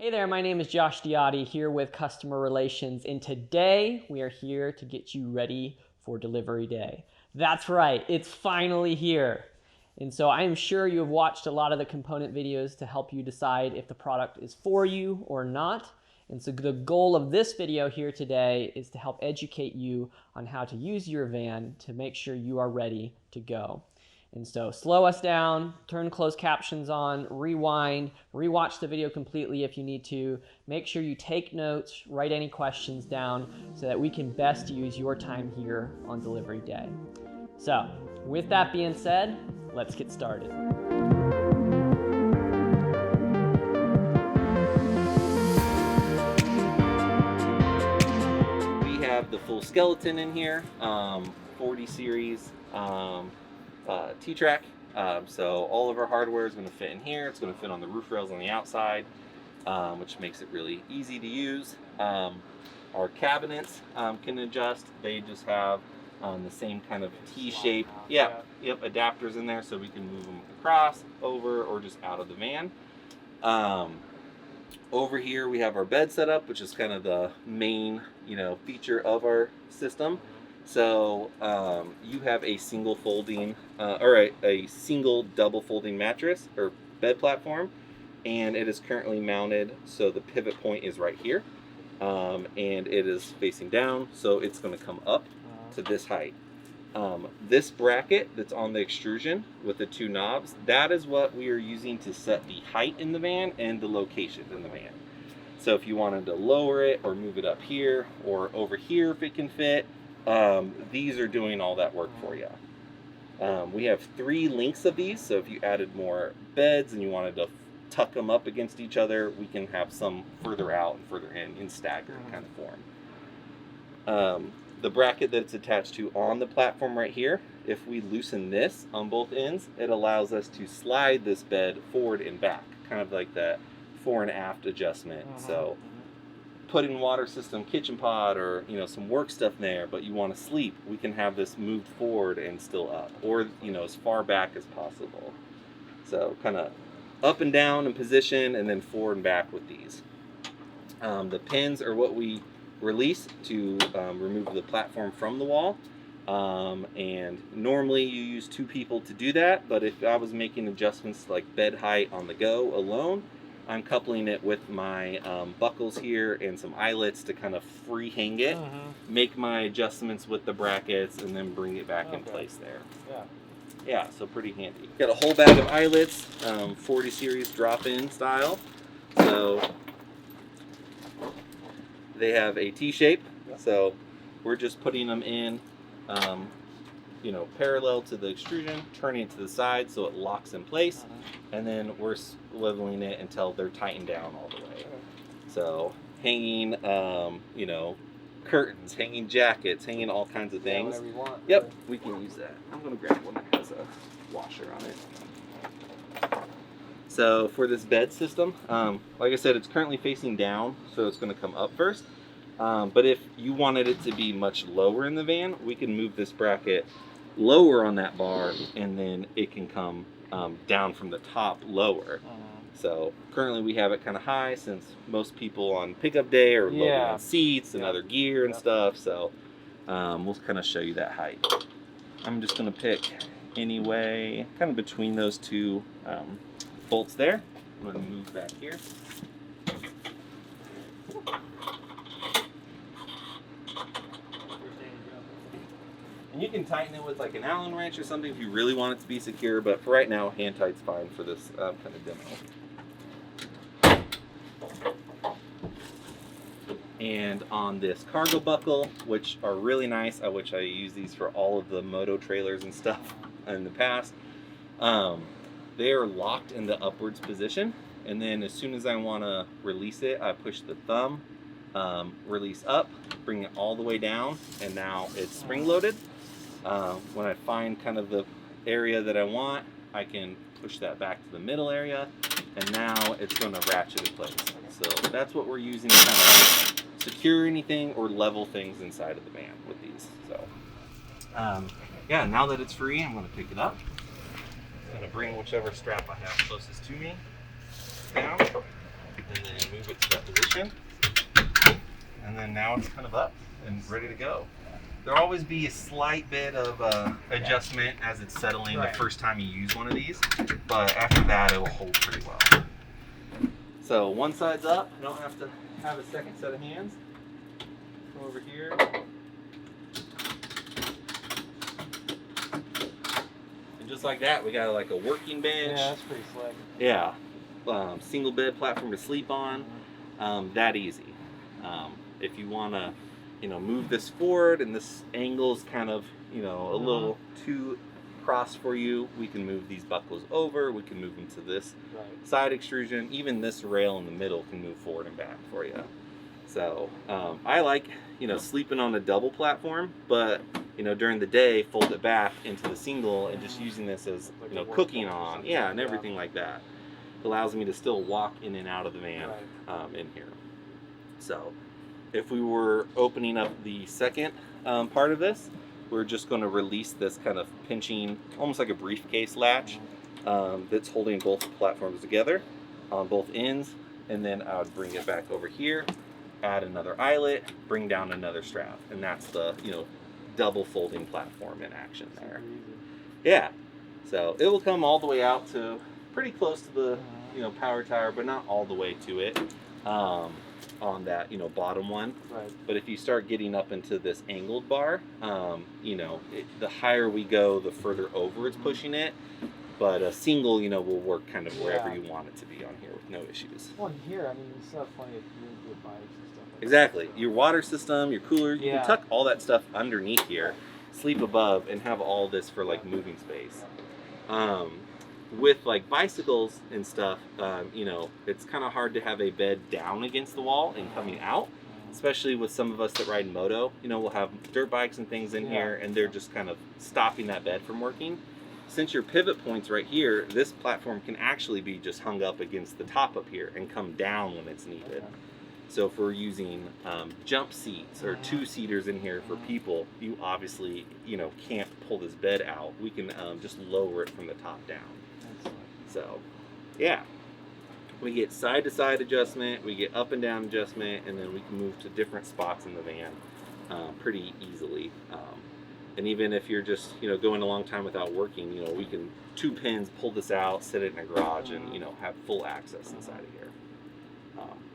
Hey there, my name is Josh Diotti here with Customer Relations, and today we are here to get you ready for delivery day. That's right, it's finally here. And so I am sure you have watched a lot of the component videos to help you decide if the product is for you or not. And so the goal of this video here today is to help educate you on how to use your van to make sure you are ready to go. And so slow us down, turn closed captions on, rewind, rewatch the video completely if you need to. Make sure you take notes, write any questions down so that we can best use your time here on delivery day. So with that being said, let's get started. We have the full skeleton in here, 40 series. T-track, so all of our hardware is going to fit in here. It's going to fit on the roof rails on the outside, which makes it really easy to use. Our cabinets can adjust. They just have the same kind of T-shape, adapters in there, so we can move them across, over, or just out of the van. Over here we have our bed setup, which is kind of the main feature of our system. So you have a single folding, a single double folding mattress or bed platform, and it is currently mounted so the pivot point is right here, and it is facing down, so it's going to come up to this height. This bracket that's on the extrusion with the two knobs, that is what we are using to set the height in the van and the location in the van. So if you wanted to lower it or move it up here or over here if it can fit, these are doing all that work for you. We have 3 links of these, so if you added more beds and you wanted to tuck them up against each other, we can have some further out and further in staggered kind of form. The bracket that it's attached to on the platform right here, if we loosen this on both ends, it allows us to slide this bed forward and back, kind of like that fore and aft adjustment. So put in water system, kitchen pod, or some work stuff there, but you want to sleep, we can have this moved forward and still up, or as far back as possible. So kind of up and down in position, and then forward and back with these. The pins are what we release to remove the platform from the wall, and normally you use 2 people to do that, but if I was making adjustments like bed height on the go alone, I'm coupling it with my buckles here and some eyelets to kind of free hang it, make my adjustments with the brackets, and then bring it back in place there. Yeah, so pretty handy. Got a whole bag of eyelets, 40 series drop-in style. So they have a T-shape, so we're just putting them in parallel to the extrusion, turning it to the side so it locks in place, and then we're leveling it until they're tightened down all the way. So hanging, curtains, hanging jackets, hanging all kinds of things. Whatever you want. Yep, we can use that. I'm going to grab one that has a washer on it. So for this bed system, like I said, it's currently facing down, so it's going to come up first. But if you wanted it to be much lower in the van, we can move this bracket lower on that bar, and then it can come down from the top lower. So currently we have it kind of high, since most people on pickup day are loading on seats and other gear and stuff. So we'll kind of show you that height. I'm just going to pick anyway, kind of between those 2 bolts there. I'm going to move back here. And you can tighten it with like an Allen wrench or something if you really want it to be secure, but for right now, hand tight's fine for this kind of demo. And on this cargo buckle, which are really nice, which I use these for all of the moto trailers and stuff in the past, they are locked in the upwards position, and then as soon as I want to release it, I push the thumb, release up, bring it all the way down, and now it's spring loaded. When I find kind of the area that I want, I can push that back to the middle area, and now it's going to ratchet in place. So that's what we're using to kind of secure anything or level things inside of the van with these. So now that it's free, I'm going to pick it up. I'm going to bring whichever strap I have closest to me down, and then move it that position. And then now it's kind of up and ready to go. There'll always be a slight bit of adjustment as it's settling the first time you use one of these, but after that it will hold pretty well. So one side's up, I don't have to have a second set of hands. Go over here. And just like that, we got like a working bench. Yeah, that's pretty slick. Yeah, single bed platform to sleep on, that easy. If you want to, move this forward and this angle's kind of, a little too cross for you, we can move these buckles over, we can move them to this side extrusion, even this rail in the middle can move forward and back for you. So I like, sleeping on a double platform, but during the day, fold it back into the single and just using this as, cooking on, and everything like that. It allows me to still walk in and out of the van in here. So if we were opening up the second part of this, we're just going to release this kind of pinching, almost like a briefcase latch that's holding both platforms together on both ends, and then I would bring it back over here, add another eyelet, bring down another strap, and that's the double folding platform in action there. Yeah, so it will come all the way out to pretty close to the power tower, but not all the way to it on that bottom one. But if you start getting up into this angled bar, the higher we go, the further over it's pushing it. But a single, will work kind of wherever you want it to be on here with no issues. Well, here, I mean, you still have plenty of room for your bikes and stuff like Exactly. that. Your water system, your cooler, you can tuck all that stuff underneath here, sleep above, and have all this for like moving space. With like bicycles and stuff, it's kind of hard to have a bed down against the wall and coming out, especially with some of us that ride moto. We'll have dirt bikes and things in here, and they're just kind of stopping that bed from working. Since your pivot point's right here, this platform can actually be just hung up against the top up here and come down when it's needed. So if we're using jump seats or two-seaters in here for people, you obviously, can't pull this bed out. We can just lower it from the top down. So, yeah. We get side-to-side adjustment, we get up and down adjustment, and then we can move to different spots in the van pretty easily. And even if you're just, going a long time without working, we can 2 pins, pull this out, sit it in a garage, and, have full access inside of here.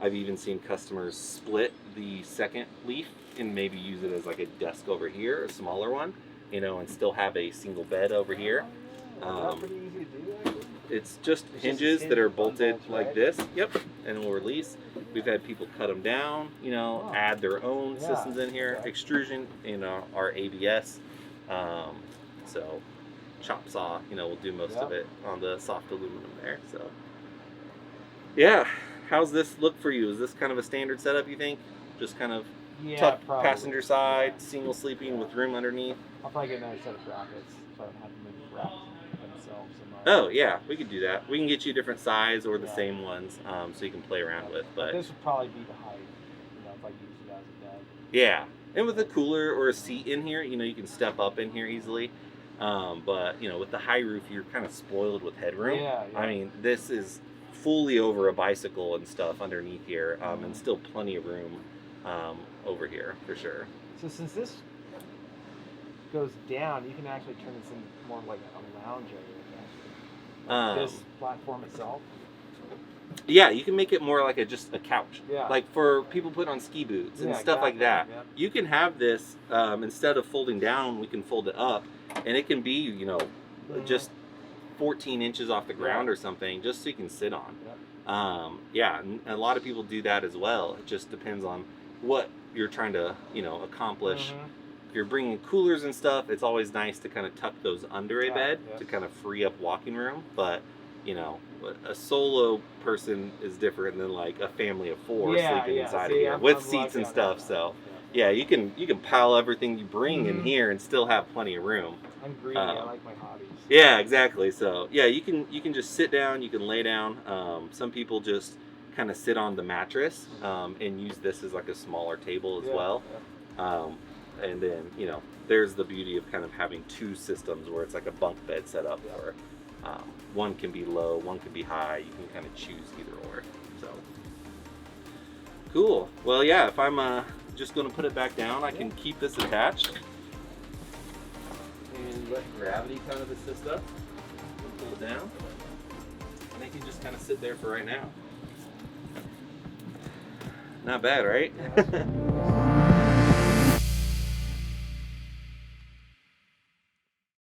I've even seen customers split the second leaf and maybe use it as like a desk over here, a smaller one, and still have a single bed over here. Pretty easy to do, actually. It's just hinges that are bolted like this. Yep, and we'll release. We've had people cut them down, add their own systems in here. Extrusion in our ABS. So chop saw, we'll do most of it on the soft aluminum there. So yeah, how's this look for you? Is this kind of a standard setup, you think? Just kind of tucked passenger side, single sleeping with room underneath? I'll probably get another set of brackets so I don't have to move the brackets themselves. Oh yeah, we could do that. We can get you different size or the same ones, so you can play around with. But this would probably be the height, if I use it as a bed. Yeah, and with a cooler or a seat in here, you can step up in here easily. But with the high roof, you're kind of spoiled with headroom. I mean, this is fully over a bicycle and stuff underneath here, and still plenty of room over here for sure. So since this goes down, you can actually turn this into more like a lounge area. This platform itself? Yeah, you can make it more like just a couch. Yeah. Like for people put on ski boots and stuff like that. Yeah. You can have this, instead of folding down, we can fold it up, and it can be, just 14 inches off the ground or something, just so you can sit on. Yeah, and a lot of people do that as well. It just depends on what you're trying to, accomplish. If you're bringing coolers and stuff, it's always nice to kind of tuck those under a bed to kind of free up walking room. But, a solo person is different than like a family of 4 sleeping inside of here with seats and stuff. So, yeah, you can pile everything you bring in here and still have plenty of room. I'm greedy. I like my hobbies. Yeah, exactly. So, yeah, you can just sit down. You can lay down. Some people just kind of sit on the mattress and use this as like a smaller table as well. And then, there's the beauty of kind of having 2 systems where it's like a bunk bed set up, or one can be low, one can be high. You can kind of choose either or. So, Cool. Well, yeah, if I'm just going to put it back down, I can keep this attached and let gravity kind of assist us and pull it down. And they can just kind of sit there for right now. Not bad, right?